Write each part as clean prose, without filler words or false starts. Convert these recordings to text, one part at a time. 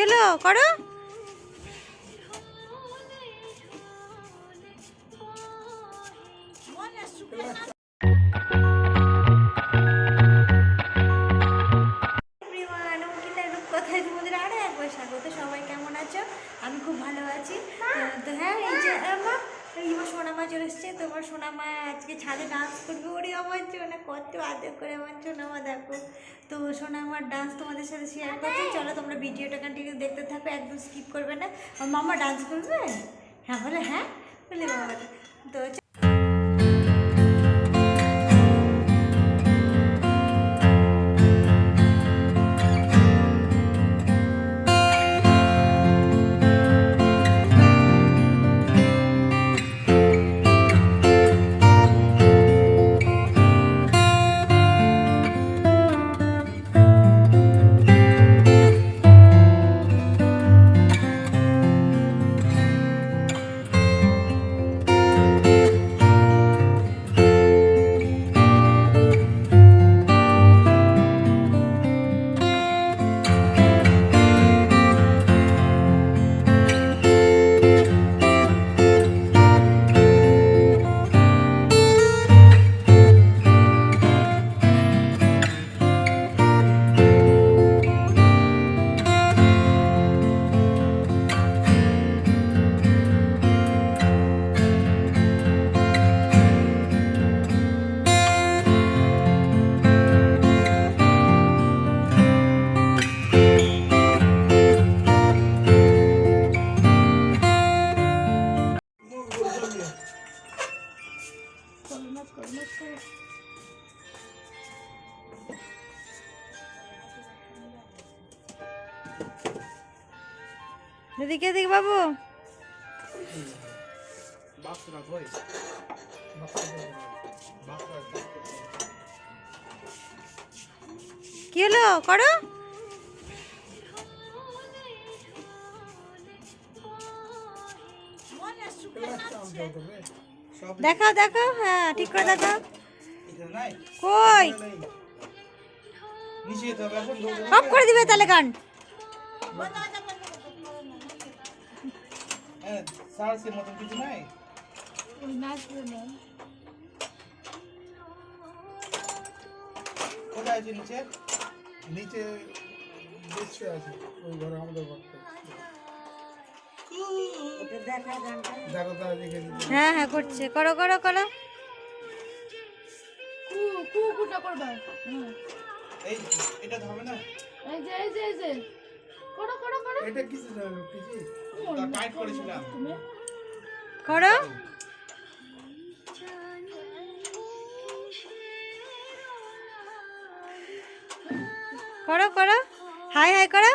হলো করো। কোথায় তোমাদের আরো একবার স্বাগত। সবাই কেমন আছো? আমি খুব ভালো আছি। তো হ্যাঁ, এই যে আমার সোনামা চলে এসছে। তোমার সোনামা আজকে ছাদে ডান্স করবে। ওরে আমার সোনা কত আদর করে আমার সোনামা, দেখো। তো সোনামার ডান্স তোমাদের সাথে শেয়ার করছি। চলো তোমরা ভিডিওটা কন্টিনিউ দেখতে থাকো, একদম স্কিপ করবে না। আমার মামা ডান্স করবে। হ্যাঁ বলে হ্যাঁ বলে বাবা। তো এদিকে এদিকে বাবু। কি হলো করো। দেখাও দেখাও, হ্যাঁ ঠিক করে দেখাও। কই অফ করে দিবে তাহলে গান। কোথায় আছে? নিচে নিচে দেখছে আছে ওই ঘরে আমাদের ঘরটা। দেখো তারা দেখে দিচ্ছে। হ্যাঁ হ্যাঁ করছে, করো করো করো। এই এটা হবে না। এই যে করো করো করো। এটা কিছু জানো কিছু তা টাইট করেছিলাম। করো করো করো, হাই হাই করো।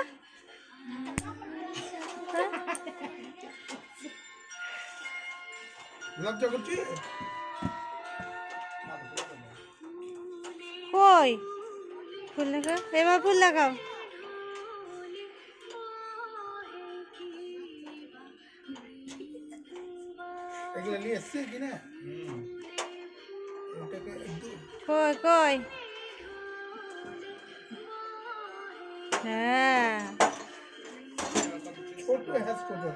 লজ্জা করছি। কই ফুল লাগাও, এবার ফুল লাগাও। এগুলো নিয়ে এসছে কিনা? কই কই, হ্যাঁ ছোট হ্যাস করতে